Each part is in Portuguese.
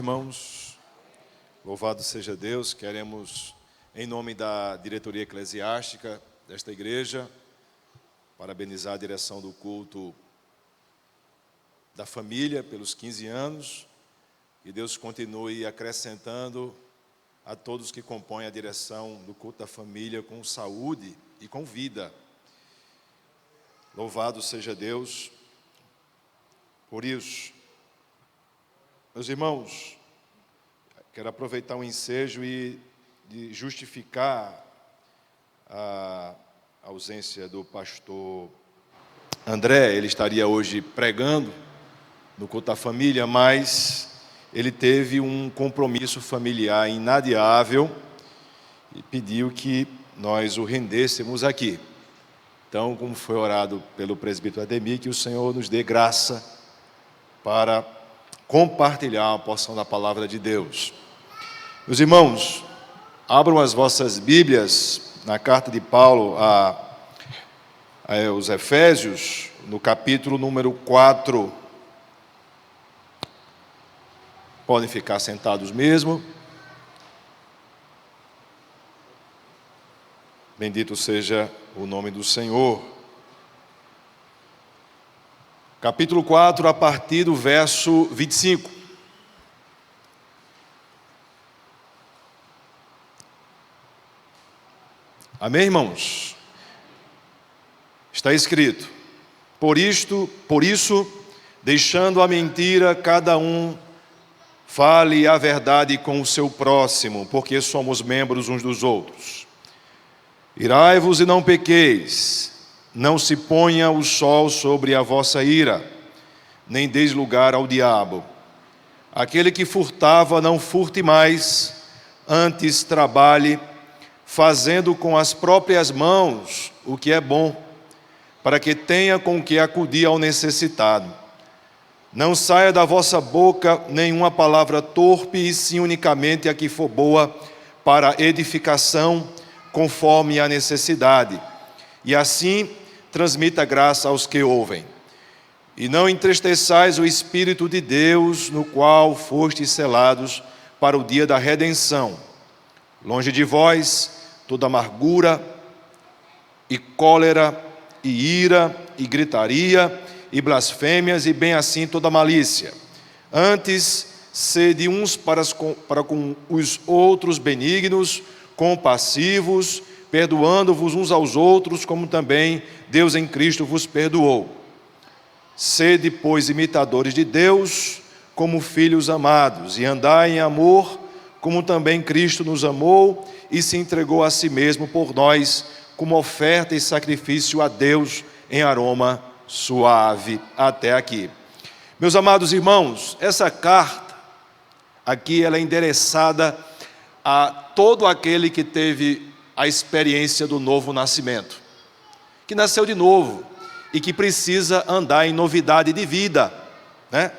irmãos, louvado seja Deus. Queremos, em nome da diretoria eclesiástica desta igreja, parabenizar a direção do culto da família pelos 15 anos, e Deus continue acrescentando a todos que compõem a direção do culto da família com saúde e com vida. Louvado seja Deus por isso. Meus irmãos, quero aproveitar o ensejo e de justificar a ausência do pastor André. Ele estaria hoje pregando no culto da família, mas ele teve um compromisso familiar inadiável e pediu que nós o rendêssemos aqui. Então, como foi orado pelo presbítero Ademir, que o Senhor nos dê graça para compartilhar uma porção da palavra de Deus. Meus irmãos, abram as vossas Bíblias na carta de Paulo aos Efésios, no capítulo número 4. Podem ficar sentados mesmo. Bendito seja o nome do Senhor. Capítulo 4, a partir do verso 25. Amém, irmãos? Está escrito: Por isso, deixando a mentira, cada um fale a verdade com o seu próximo, porque somos membros uns dos outros. Irai-vos e não pequeis, não se ponha o sol sobre a vossa ira, nem deis lugar ao diabo. Aquele que furtava, não furte mais, antes trabalhe, fazendo com as próprias mãos o que é bom, para que tenha com que acudir ao necessitado. Não saia da vossa boca nenhuma palavra torpe, e sim unicamente a que for boa para edificação, conforme a necessidade, e assim transmita graça aos que ouvem. E não entristeçais o Espírito de Deus, no qual fostes selados para o dia da redenção. Longe de vós toda amargura, e cólera, e ira, e gritaria, e blasfêmias, e bem assim toda malícia. Antes, sede uns para com os outros benignos, compassivos, perdoando-vos uns aos outros, como também Deus em Cristo vos perdoou. Sede, pois, imitadores de Deus, como filhos amados, e andai em amor, como também Cristo nos amou e se entregou a si mesmo por nós, como oferta e sacrifício a Deus em aroma suave. Até aqui. Meus amados irmãos, essa carta aqui ela é endereçada a todo aquele que teve a experiência do novo nascimento, que nasceu de novo e que precisa andar em novidade de vida, né?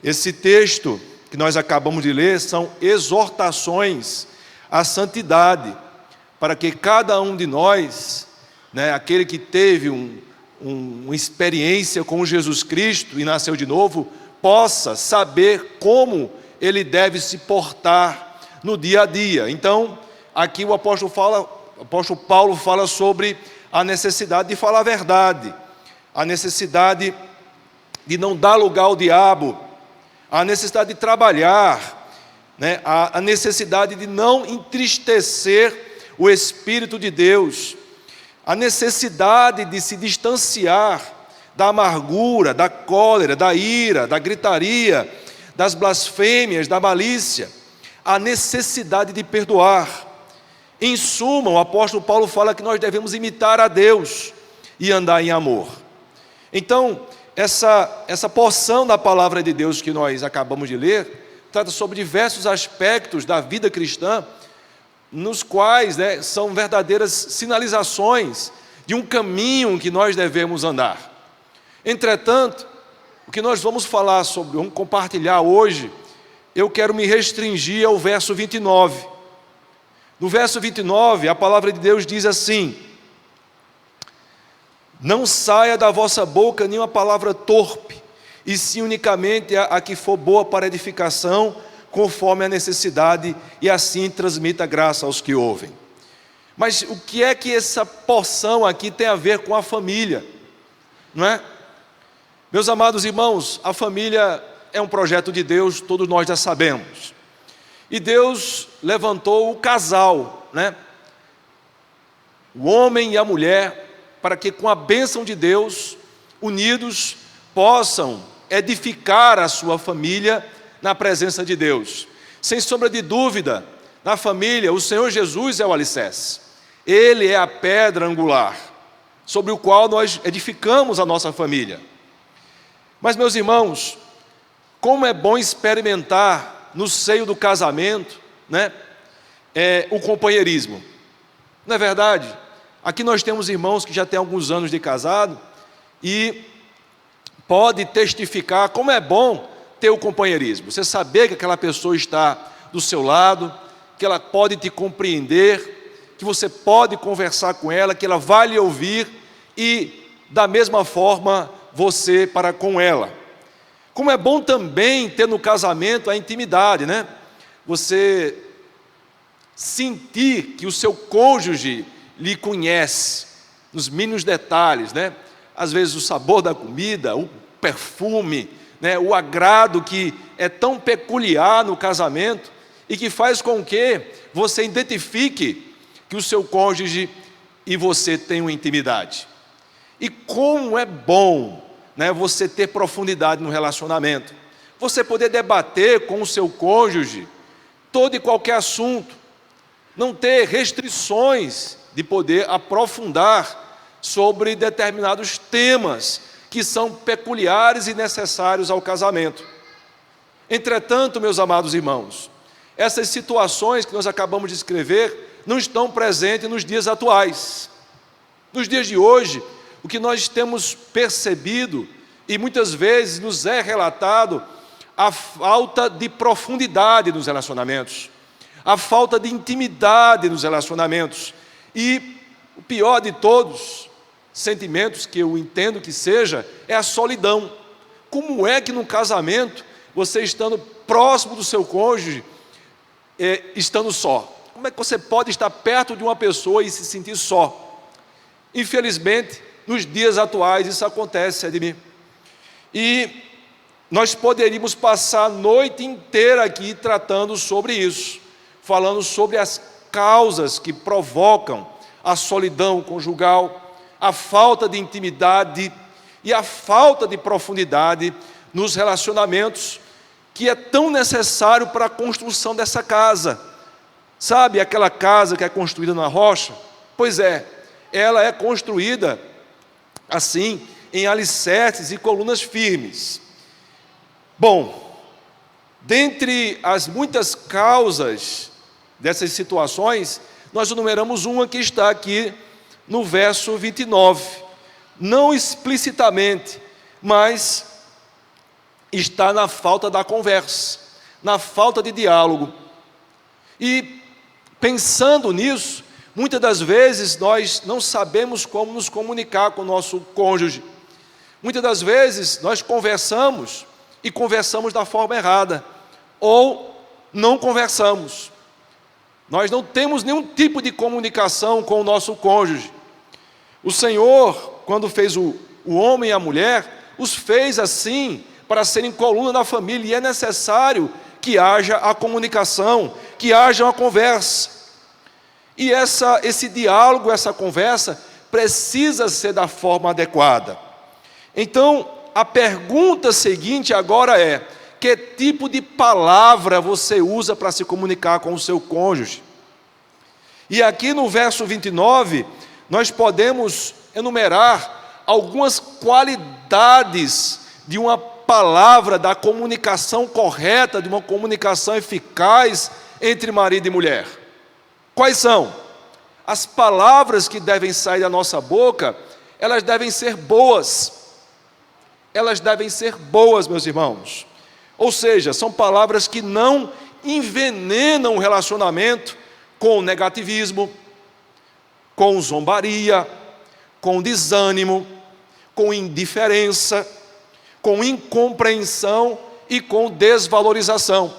Esse texto que nós acabamos de ler são exortações à santidade, para que cada um de nós, né, aquele que teve uma experiência com Jesus Cristo e nasceu de novo, possa saber como ele deve se portar no dia a dia. Então, aqui o apóstolo Paulo fala sobre a necessidade de falar a verdade, a necessidade de não dar lugar ao diabo, a necessidade de trabalhar, né? A necessidade de não entristecer o Espírito de Deus, a necessidade de se distanciar da amargura, da cólera, da ira, da gritaria, das blasfêmias, da malícia, a necessidade de perdoar. Em suma, o apóstolo Paulo fala que nós devemos imitar a Deus e andar em amor. Então, essa porção da palavra de Deus que nós acabamos de ler, trata sobre diversos aspectos da vida cristã, nos quais, né, são verdadeiras sinalizações de um caminho que nós devemos andar. Entretanto, o que nós vamos compartilhar hoje, eu quero me restringir ao verso 29. No verso 29, a palavra de Deus diz assim: Não saia da vossa boca nenhuma palavra torpe, e sim unicamente a que for boa para edificação, conforme a necessidade, e assim transmita graça aos que ouvem. Mas o que é que essa porção aqui tem a ver com a família? Não é? Meus amados irmãos, a família é um projeto de Deus, todos nós já sabemos. E Deus levantou o casal, né? O homem e a mulher, para que com a bênção de Deus, unidos, possam edificar a sua família na presença de Deus. Sem sombra de dúvida, na família, o Senhor Jesus é o alicerce. Ele é a pedra angular, sobre o qual nós edificamos a nossa família. Mas, meus irmãos, como é bom experimentar no seio do casamento, né, o companheirismo. Não é verdade? Aqui nós temos irmãos que já têm alguns anos de casado e pode testificar como é bom ter o companheirismo. Você saber que aquela pessoa está do seu lado, que ela pode te compreender, que você pode conversar com ela, que ela vai lhe ouvir e da mesma forma você para com ela. Como é bom também ter no casamento a intimidade, né? Você sentir que o seu cônjuge lhe conhece, nos mínimos detalhes, né? Às vezes o sabor da comida, o perfume, né? O agrado que é tão peculiar no casamento e que faz com que você identifique que o seu cônjuge e você tenham intimidade. E como é bom, né, você ter profundidade no relacionamento, você poder debater com o seu cônjuge todo e qualquer assunto, não ter restrições de poder aprofundar sobre determinados temas que são peculiares e necessários ao casamento. Entretanto, meus amados irmãos, essas situações que nós acabamos de escrever não estão presentes nos dias atuais. Nos dias de hoje, o que nós temos percebido, e muitas vezes nos é relatado, a falta de profundidade nos relacionamentos, a falta de intimidade nos relacionamentos, e o pior de todos, sentimentos que eu entendo que seja, é a solidão. Como é que no casamento, você estando próximo do seu cônjuge, estando só? Como é que você pode estar perto de uma pessoa e se sentir só? Infelizmente, nos dias atuais isso acontece, Edmir. E nós poderíamos passar a noite inteira aqui tratando sobre isso, falando sobre as causas que provocam a solidão conjugal, a falta de intimidade e a falta de profundidade nos relacionamentos, que é tão necessário para a construção dessa casa. Sabe aquela casa que é construída na rocha? Pois é, ela é construída assim, em alicerces e colunas firmes. Bom, dentre as muitas causas dessas situações, nós enumeramos uma que está aqui no verso 29. Não explicitamente, mas está na falta da conversa, na falta de diálogo. E pensando nisso, muitas das vezes nós não sabemos como nos comunicar com o nosso cônjuge. Muitas das vezes nós conversamos e conversamos da forma errada, ou não conversamos. Nós não temos nenhum tipo de comunicação com o nosso cônjuge. O Senhor, quando fez o homem e a mulher, os fez assim, para serem coluna da família, e é necessário que haja a comunicação, que haja uma conversa. E esse diálogo, essa conversa, precisa ser da forma adequada. Então, a pergunta seguinte agora é: que tipo de palavra você usa para se comunicar com o seu cônjuge? E aqui no verso 29, nós podemos enumerar algumas qualidades de uma palavra, da comunicação correta, de uma comunicação eficaz entre marido e mulher. Quais são? As palavras que devem sair da nossa boca, elas devem ser boas. Elas devem ser boas, meus irmãos. Ou seja, são palavras que não envenenam o relacionamento com negativismo, com zombaria, com desânimo, com indiferença, com incompreensão e com desvalorização.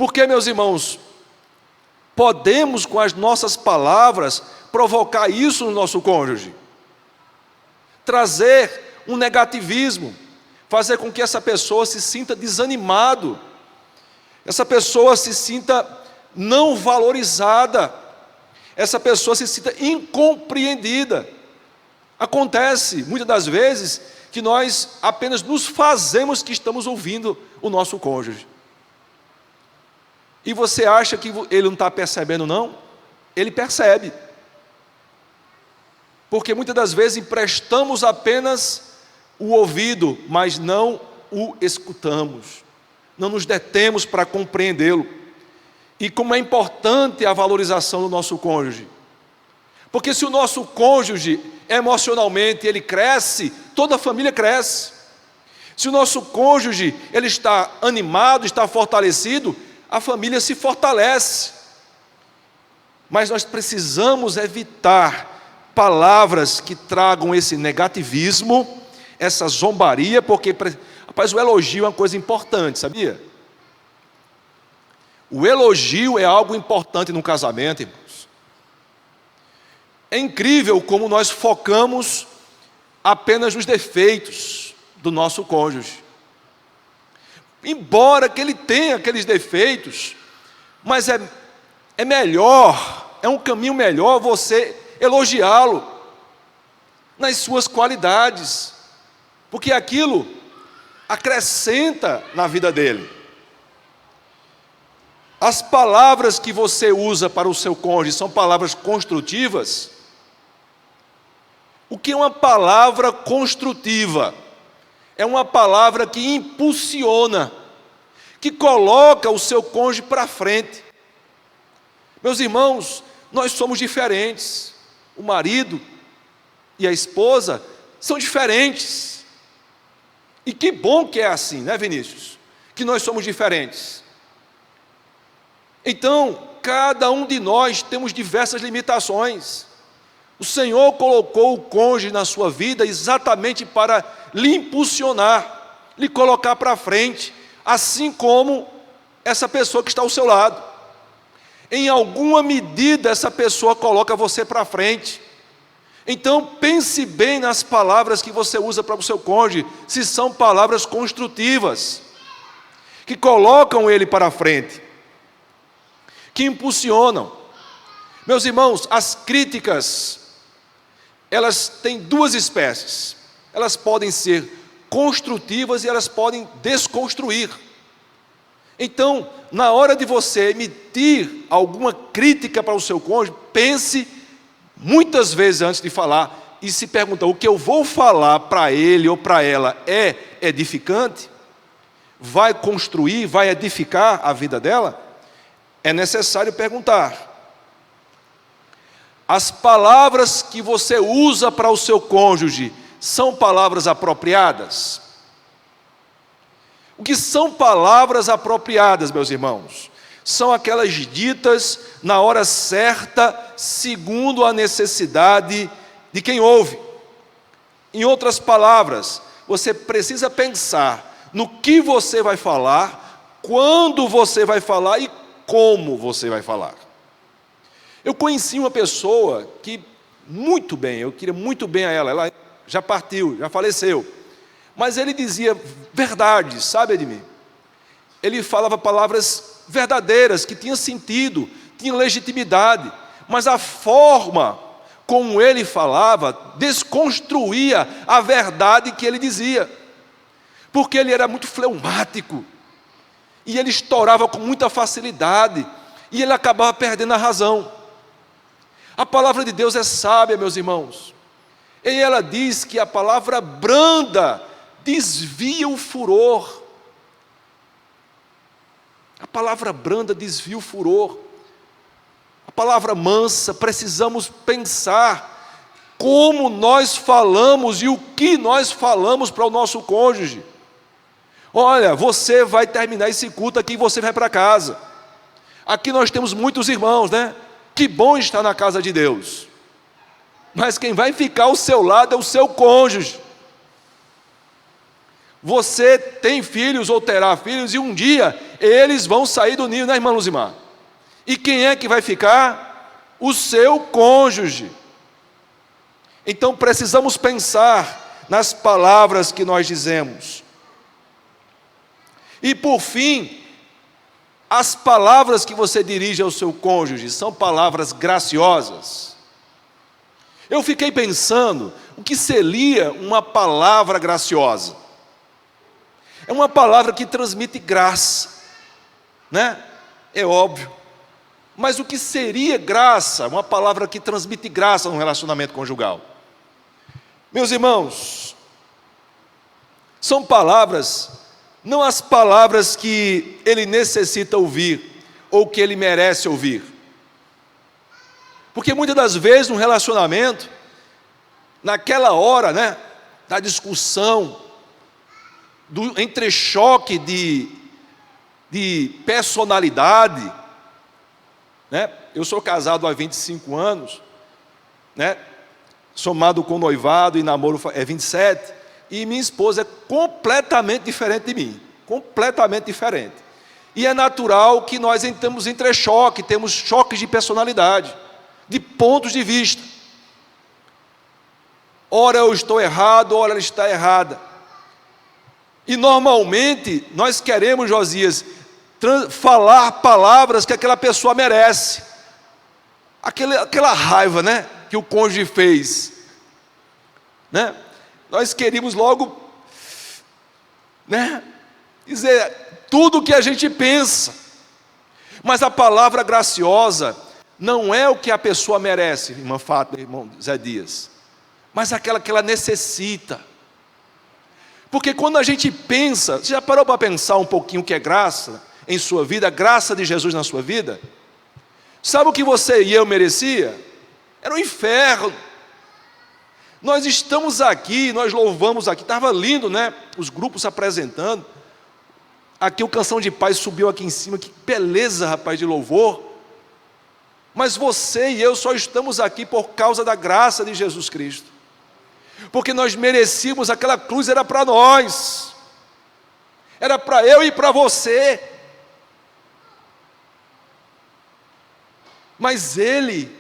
Porque, meus irmãos, podemos com as nossas palavras provocar isso no nosso cônjuge, trazer um negativismo, fazer com que essa pessoa se sinta desanimado, essa pessoa se sinta não valorizada, essa pessoa se sinta incompreendida. Acontece muitas das vezes que nós apenas nos fazemos que estamos ouvindo o nosso cônjuge. E você acha que ele não está percebendo, não? Ele percebe. Porque muitas das vezes emprestamos apenas o ouvido, mas não o escutamos. Não nos detemos para compreendê-lo. E como é importante a valorização do nosso cônjuge. Porque se o nosso cônjuge, emocionalmente, ele cresce, toda a família cresce. Se o nosso cônjuge, ele está animado, está fortalecido, a família se fortalece. Mas nós precisamos evitar palavras que tragam esse negativismo, essa zombaria, porque, rapaz, o elogio é uma coisa importante, sabia? O elogio é algo importante no casamento, irmãos. É incrível como nós focamos apenas nos defeitos do nosso cônjuge. Embora que ele tenha aqueles defeitos, mas é melhor, é um caminho melhor você elogiá-lo nas suas qualidades, porque aquilo acrescenta na vida dele. As palavras que você usa para o seu cônjuge são palavras construtivas? O que é uma palavra construtiva? É uma palavra que impulsiona, que coloca o seu cônjuge para frente. Meus irmãos, nós somos diferentes. O marido e a esposa são diferentes. E que bom que é assim, né, Vinícius? Que nós somos diferentes. Então, cada um de nós temos diversas limitações. O Senhor colocou o cônjuge na sua vida exatamente para lhe impulsionar, lhe colocar para frente, assim como essa pessoa que está ao seu lado. Em alguma medida, essa pessoa coloca você para frente. Então, pense bem nas palavras que você usa para o seu cônjuge, se são palavras construtivas, que colocam ele para frente, que impulsionam. Meus irmãos, as críticas, elas têm duas espécies. Elas podem ser construtivas e elas podem desconstruir. Então, na hora de você emitir alguma crítica para o seu cônjuge, pense muitas vezes antes de falar e se pergunta: o que eu vou falar para ele ou para ela é edificante? Vai construir, vai edificar a vida dela? É necessário perguntar. As palavras que você usa para o seu cônjuge são palavras apropriadas? O que são palavras apropriadas, meus irmãos? São aquelas ditas na hora certa, segundo a necessidade de quem ouve. Em outras palavras, você precisa pensar no que você vai falar, quando você vai falar e como você vai falar. Eu conheci uma pessoa que, muito bem, eu queria muito bem a ela já partiu, já faleceu, mas ele dizia verdades, sabe, Edmir? Ele falava palavras verdadeiras, que tinham sentido, tinham legitimidade, mas a forma como ele falava desconstruía a verdade que ele dizia, porque ele era muito fleumático, e ele estourava com muita facilidade, e ele acabava perdendo a razão. A palavra de Deus é sábia, meus irmãos, e ela diz que a palavra branda desvia o furor. A palavra branda desvia o furor. A palavra mansa, precisamos pensar como nós falamos e o que nós falamos para o nosso cônjuge. Olha, você vai terminar esse culto aqui e você vai para casa. Aqui nós temos muitos irmãos, né? Que bom estar na casa de Deus. Mas quem vai ficar ao seu lado é o seu cônjuge. Você tem filhos ou terá filhos, e um dia eles vão sair do ninho, né, irmã Luzimar? E quem é que vai ficar? O seu cônjuge. Então precisamos pensar nas palavras que nós dizemos. E por fim, as palavras que você dirige ao seu cônjuge são palavras graciosas. Eu fiquei pensando, o que seria uma palavra graciosa? É uma palavra que transmite graça, né? É óbvio. Mas o que seria graça? Uma palavra que transmite graça no relacionamento conjugal. Meus irmãos, são palavras, não as palavras que ele necessita ouvir, ou que ele merece ouvir. Porque muitas das vezes no relacionamento, naquela hora, né, da discussão, do entrechoque de personalidade, né? Eu sou casado há 25 anos, né? Somado com noivado e namoro é 27, e minha esposa é completamente diferente de mim, completamente diferente. E é natural que nós entramos em entrechoque, temos choques de personalidade, de pontos de vista. Ora eu estou errado, ora ela está errada. E normalmente nós queremos, Josias, falar palavras que aquela pessoa merece. Aquela raiva, né, que o cônjuge fez, né? Nós queríamos logo, né, dizer tudo o que a gente pensa. Mas a palavra graciosa não é o que a pessoa merece, irmã Fátima, irmão Zé Dias, mas aquela que ela necessita. Porque quando a gente pensa, você já parou para pensar um pouquinho o que é graça em sua vida, a graça de Jesus na sua vida? Sabe o que você e eu merecia? Era o inferno. Nós estamos aqui, nós louvamos aqui, estava lindo, né? Os grupos se apresentando. Aqui o Canção de Paz subiu aqui em cima, que beleza, rapaz, de louvor. Mas você e eu só estamos aqui por causa da graça de Jesus Cristo. Porque nós merecíamos, aquela cruz era para nós, era para eu e para você. Mas Ele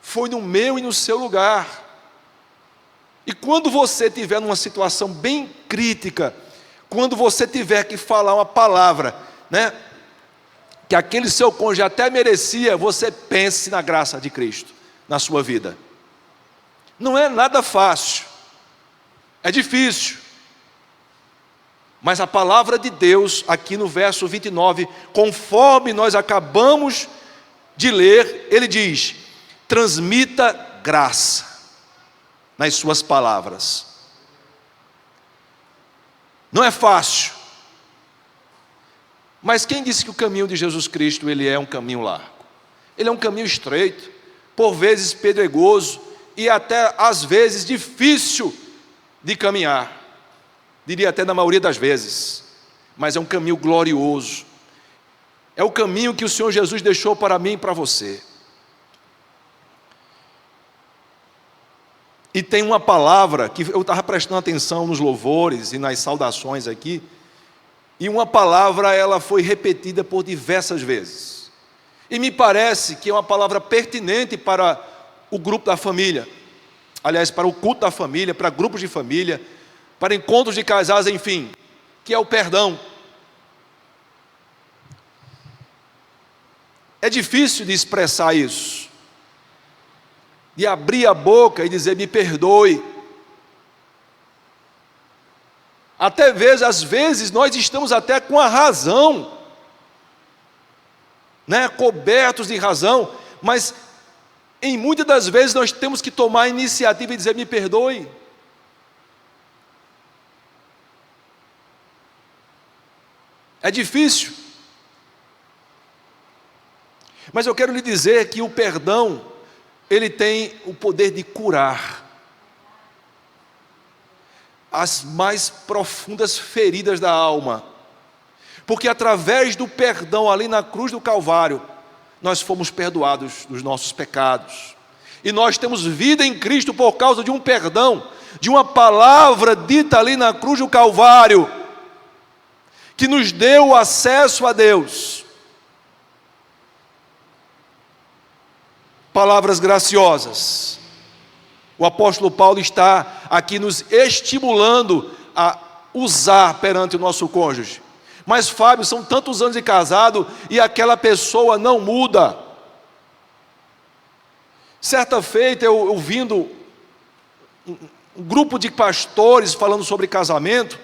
foi no meu e no seu lugar. E quando você estiver numa situação bem crítica, quando você tiver que falar uma palavra, né, que aquele seu cônjuge até merecia, você pense na graça de Cristo na sua vida. Não é nada fácil, é difícil, mas a palavra de Deus aqui no verso 29, conforme nós acabamos de ler, ele diz: transmita graça nas suas palavras. Não é fácil, mas quem disse que o caminho de Jesus Cristo ele é um caminho largo? Ele é um caminho estreito, por vezes pedregoso e até às vezes difícil de caminhar, diria até na maioria das vezes, mas é um caminho glorioso. É o caminho que o Senhor Jesus deixou para mim e para você. E tem uma palavra que eu estava prestando atenção nos louvores e nas saudações aqui, e uma palavra ela foi repetida por diversas vezes, e me parece que é uma palavra pertinente para o grupo da família, aliás, para o culto da família, para grupos de família, para encontros de casais, enfim, que é o perdão. É difícil de expressar isso, de abrir a boca e dizer me perdoe. Até às vezes nós estamos até com a razão, né, cobertos de razão, mas em muitas das vezes nós temos que tomar a iniciativa e dizer me perdoe. É difícil, mas eu quero lhe dizer que o perdão ele tem o poder de curar as mais profundas feridas da alma, porque através do perdão ali na cruz do Calvário, nós fomos perdoados dos nossos pecados, e nós temos vida em Cristo por causa de um perdão, de uma palavra dita ali na cruz do Calvário, que nos deu o acesso a Deus. Palavras graciosas. O apóstolo Paulo está aqui nos estimulando a usar perante o nosso cônjuge. Mas Fábio, são tantos anos de casado e aquela pessoa não muda. Certa feita eu ouvindo um grupo de pastores falando sobre casamento,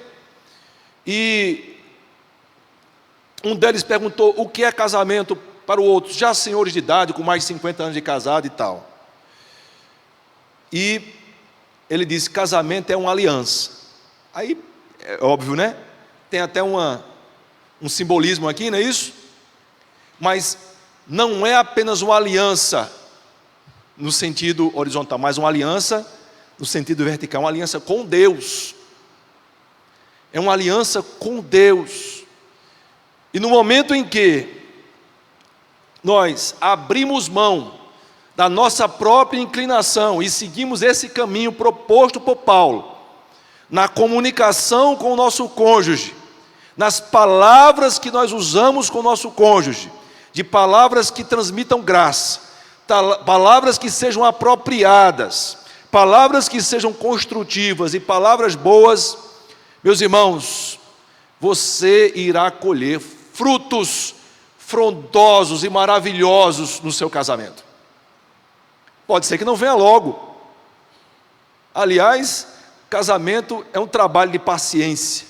e um deles perguntou o que é casamento para o outro, já senhores de idade, com mais de 50 anos de casado e tal. E ele disse: casamento é uma aliança. Aí, é óbvio, né? Tem até um simbolismo aqui, não é isso? Mas não é apenas uma aliança no sentido horizontal, mas uma aliança no sentido vertical, uma aliança com Deus. É uma aliança com Deus. E no momento em que nós abrimos mão da nossa própria inclinação e seguimos esse caminho proposto por Paulo, na comunicação com o nosso cônjuge, nas palavras que nós usamos com o nosso cônjuge, de palavras que transmitam graça, palavras que sejam apropriadas, palavras que sejam construtivas e palavras boas, meus irmãos, você irá colher frutos frondosos e maravilhosos no seu casamento. Pode ser que não venha logo. Aliás, casamento é um trabalho de paciência.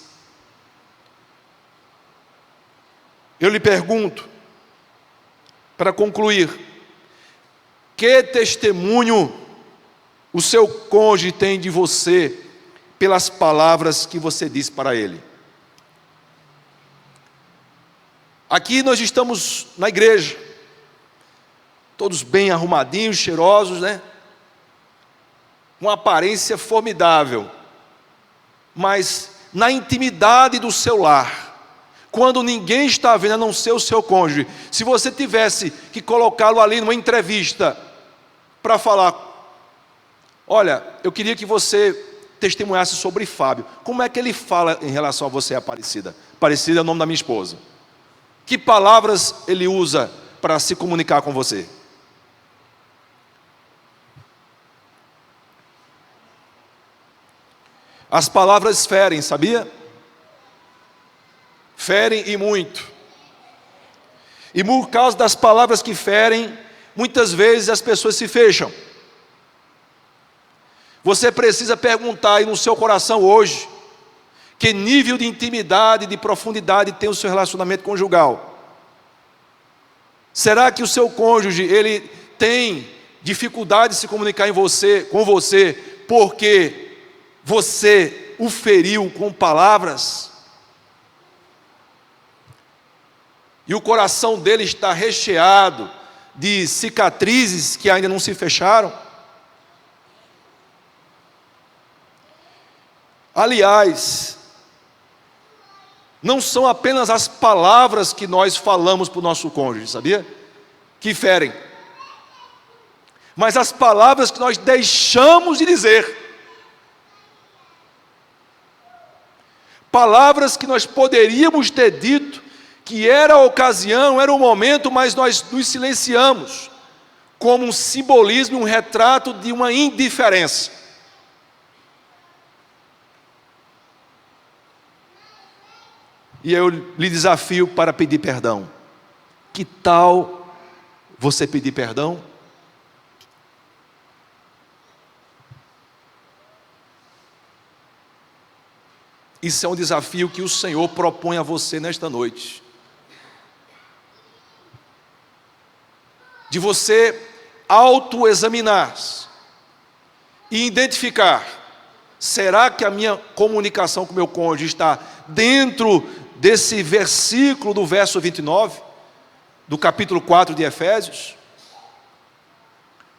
Eu lhe pergunto, para concluir, que testemunho o seu cônjuge tem de você pelas palavras que você diz para ele? Aqui nós estamos na igreja, todos bem arrumadinhos, cheirosos, né? Uma aparência formidável, mas na intimidade do seu lar, quando ninguém está vendo a não ser o seu cônjuge, se você tivesse que colocá-lo ali numa entrevista para falar: olha, eu queria que você testemunhasse sobre Fábio, como é que ele fala em relação a você, Aparecida? Aparecida é o nome da minha esposa. Que palavras ele usa para se comunicar com você? As palavras ferem, sabia? Ferem e muito. E por causa das palavras que ferem, muitas vezes as pessoas se fecham. Você precisa perguntar aí no seu coração hoje, que nível de intimidade, de profundidade tem o seu relacionamento conjugal? Será que o seu cônjuge, ele tem dificuldade de se comunicar com você, porque você o feriu com palavras? E o coração dele está recheado de cicatrizes que ainda não se fecharam? Aliás, não são apenas as palavras que nós falamos para o nosso cônjuge, sabia? Que ferem. Mas as palavras que nós deixamos de dizer. Palavras que nós poderíamos ter dito, que era a ocasião, era o momento, mas nós nos silenciamos, como um simbolismo, um retrato de uma indiferença. E eu lhe desafio para pedir perdão. Que tal você pedir perdão? Isso é um desafio que o Senhor propõe a você nesta noite. De você autoexaminar-se e identificar: será que a minha comunicação com o meu cônjuge está dentro desse versículo do verso 29, do capítulo 4 de Efésios?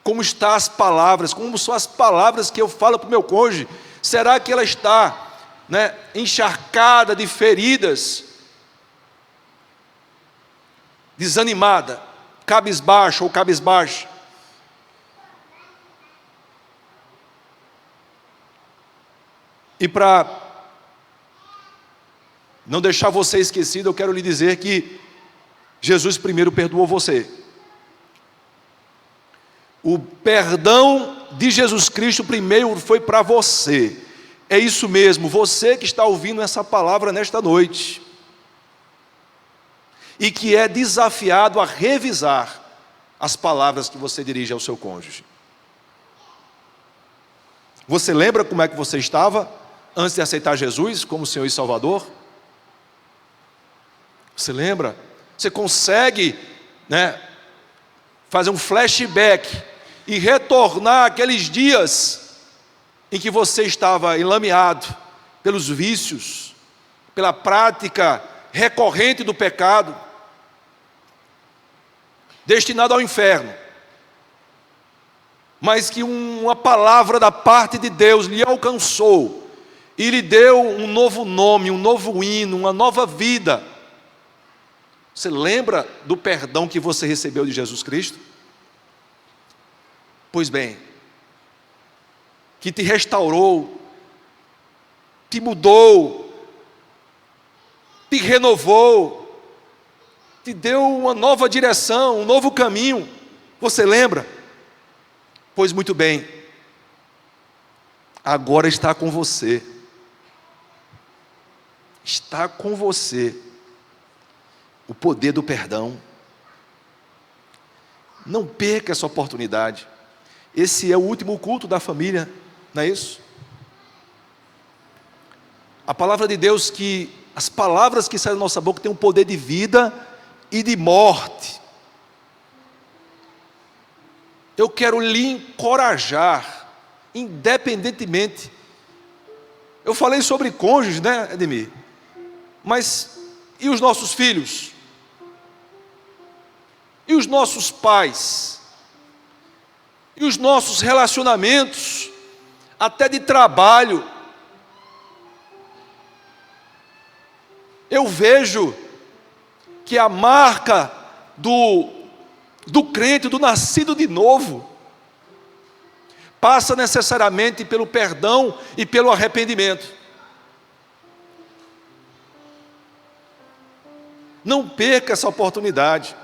Como estão as palavras, como são as palavras que eu falo para o meu cônjuge? Será que ela está, encharcada de feridas, desanimada, cabisbaixa ou cabisbaixa? E para não deixar você esquecido, eu quero lhe dizer que Jesus primeiro perdoou você. O perdão de Jesus Cristo primeiro foi para você. É isso mesmo, você que está ouvindo essa palavra nesta noite e que é desafiado a revisar as palavras que você dirige ao seu cônjuge. Você lembra como é que você estava antes de aceitar Jesus como Senhor e Salvador? Você lembra? Você consegue, fazer um flashback e retornar àqueles dias em que você estava enlameado pelos vícios, pela prática recorrente do pecado, destinado ao inferno, mas que uma palavra da parte de Deus lhe alcançou e lhe deu um novo nome, um novo hino, uma nova vida. Você lembra do perdão que você recebeu de Jesus Cristo? Pois bem, que te restaurou, te mudou, te renovou, te deu uma nova direção, um novo caminho. Você lembra? Pois muito bem, agora está com você. Está com você o poder do perdão. Não perca essa oportunidade. Esse é o último culto da família, não é isso? A palavra de Deus, que as palavras que saem da nossa boca têm um poder de vida e de morte. Eu quero lhe encorajar, independentemente. Eu falei sobre cônjuge, né, Edmir? Mas e os nossos filhos? E os nossos pais? E os nossos relacionamentos, até de trabalho? Eu vejo que a marca do crente, do nascido de novo, passa necessariamente pelo perdão e pelo arrependimento. Não perca essa oportunidade.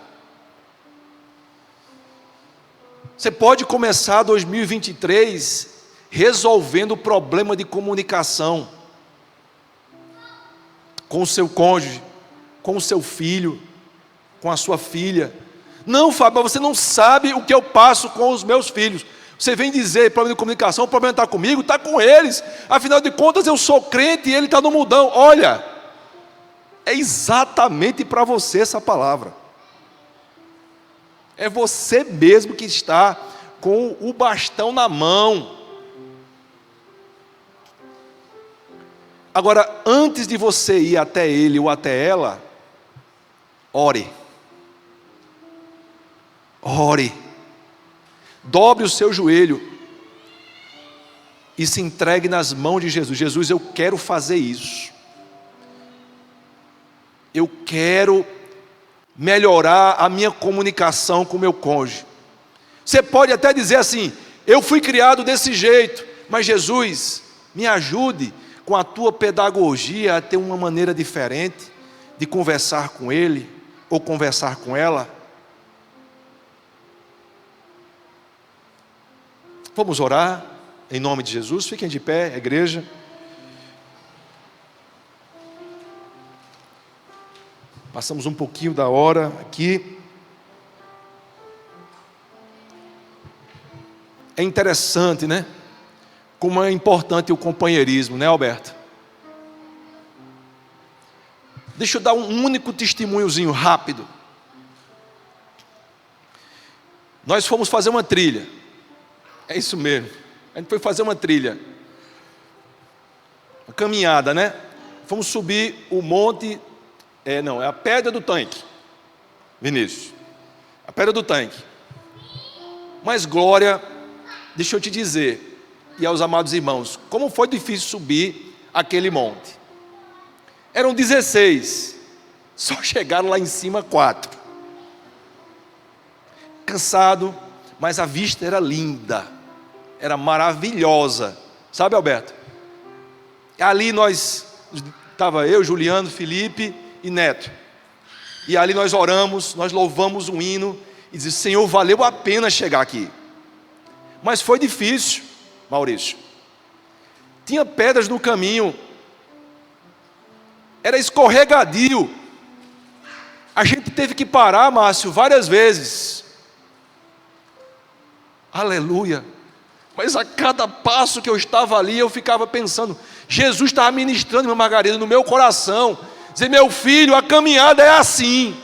Você pode começar 2023 resolvendo o problema de comunicação com o seu cônjuge, com o seu filho, com a sua filha. Não, Fábio, mas você não sabe o que eu passo com os meus filhos. Você vem dizer problema de comunicação, o problema está comigo, está com eles. Afinal de contas, eu sou crente e ele está no mundão. Olha, é exatamente para você essa palavra. É você mesmo que está com o bastão na mão. Agora, antes de você ir até ele ou até ela, ore. Ore. Dobre o seu joelho e se entregue nas mãos de Jesus. Jesus, eu quero fazer isso. Eu quero melhorar a minha comunicação com o meu cônjuge. Você pode até dizer assim: eu fui criado desse jeito, mas Jesus, me ajude com a tua pedagogia a ter uma maneira diferente de conversar com ele ou conversar com ela. Vamos orar em nome de Jesus. Fiquem de pé, igreja. Passamos um pouquinho da hora aqui. É interessante, né? Como é importante o companheirismo, né, Alberto? Deixa eu dar um único testemunhozinho rápido. Nós fomos fazer uma trilha. É isso mesmo. A gente foi fazer uma trilha. Uma caminhada, né? Fomos subir o monte. É a Pedra do Tanque. Vinícius. A Pedra do Tanque. Mas Glória, deixa eu te dizer, e aos amados irmãos, como foi difícil subir aquele monte. Eram 16, só chegaram lá em cima 4. Cansado, mas a vista era linda, era maravilhosa. Sabe, Alberto? Ali nós Estava eu, Juliano, Felipe e Neto. E ali nós oramos, nós louvamos um hino e dizemos: Senhor, valeu a pena chegar aqui. Mas foi difícil, Maurício. Tinha pedras no caminho, era escorregadio. A gente teve que parar, Márcio, várias vezes. Aleluia. Mas a cada passo que eu estava ali, eu ficava pensando, Jesus estava ministrando, irmã Margarida, no meu coração, dizer: meu filho, a caminhada é assim,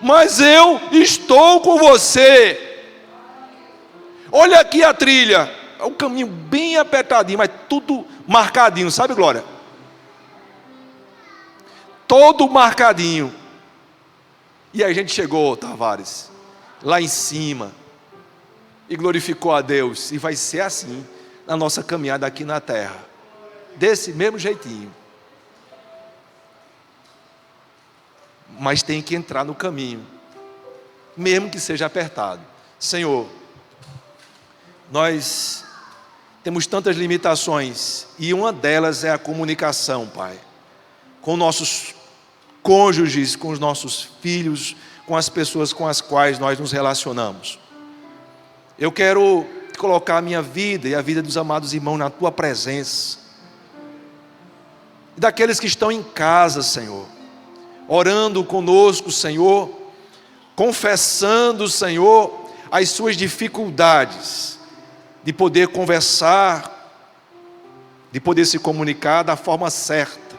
mas eu estou com você. Olha aqui a trilha, é um caminho bem apertadinho, mas tudo marcadinho, sabe, Glória? Todo marcadinho. E a gente chegou, Tavares, lá em cima, e glorificou a Deus. E vai ser assim na nossa caminhada aqui na terra, desse mesmo jeitinho. Mas tem que entrar no caminho, mesmo que seja apertado. Senhor, nós temos tantas limitações, e uma delas é a comunicação, Pai, com nossos cônjuges, com os nossos filhos, com as pessoas com as quais nós nos relacionamos. Eu quero colocar a minha vida e a vida dos amados irmãos na Tua presença, e daqueles que estão em casa, Senhor, orando conosco, Senhor, confessando, Senhor, as suas dificuldades de poder conversar, de poder se comunicar da forma certa,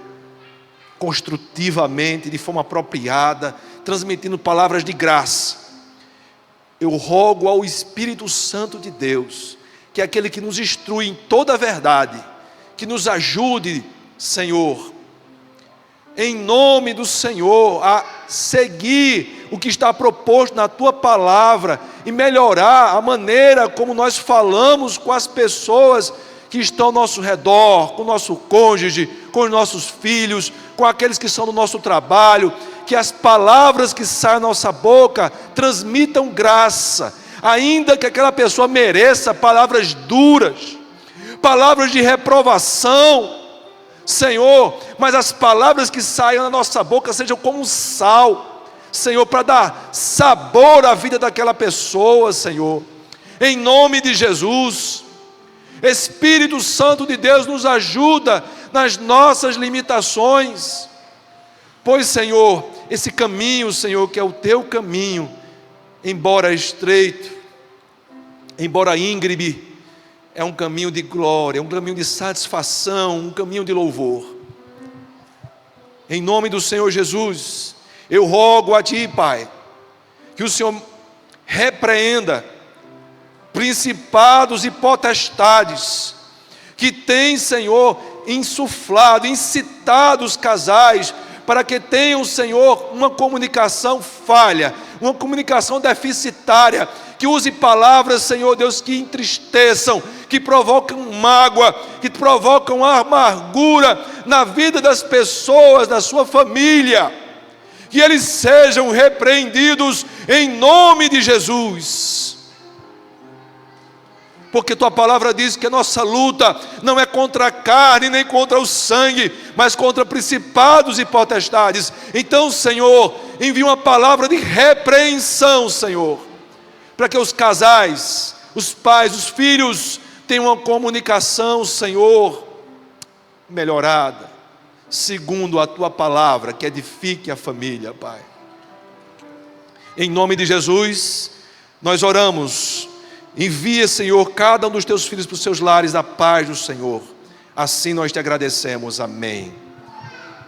construtivamente, de forma apropriada, transmitindo palavras de graça. Eu rogo ao Espírito Santo de Deus, que é aquele que nos instrui em toda a verdade, que nos ajude, Senhor, em nome do Senhor, a seguir o que está proposto na Tua palavra e melhorar a maneira como nós falamos com as pessoas que estão ao nosso redor, com o nosso cônjuge, com os nossos filhos, com aqueles que são do nosso trabalho, que as palavras que saem da nossa boca transmitam graça, ainda que aquela pessoa mereça palavras duras, palavras de reprovação, Senhor, mas as palavras que saiam da nossa boca sejam como um sal, Senhor, para dar sabor à vida daquela pessoa, Senhor, em nome de Jesus. Espírito Santo de Deus, nos ajuda nas nossas limitações, pois, Senhor, esse caminho, Senhor, que é o Teu caminho, embora estreito, embora íngreme, é um caminho de glória, um caminho de satisfação, um caminho de louvor. Em nome do Senhor Jesus, eu rogo a Ti, Pai, que o Senhor repreenda principados e potestades que têm, Senhor, insuflado, incitado os casais para que tenham, Senhor, uma comunicação falha, uma comunicação deficitária, que use palavras, Senhor Deus, que entristeçam, que provocam mágoa, que provocam amargura na vida das pessoas, da sua família, que eles sejam repreendidos em nome de Jesus. Porque Tua palavra diz que a nossa luta não é contra a carne, nem contra o sangue, mas contra principados e potestades. Então, Senhor, envia uma palavra de repreensão, Senhor, para que os casais, os pais, os filhos tenham uma comunicação, Senhor, melhorada, segundo a Tua palavra, que edifique a família, Pai. Em nome de Jesus, nós oramos. Envia, Senhor, cada um dos Teus filhos para os seus lares da paz do Senhor. Assim nós Te agradecemos. Amém.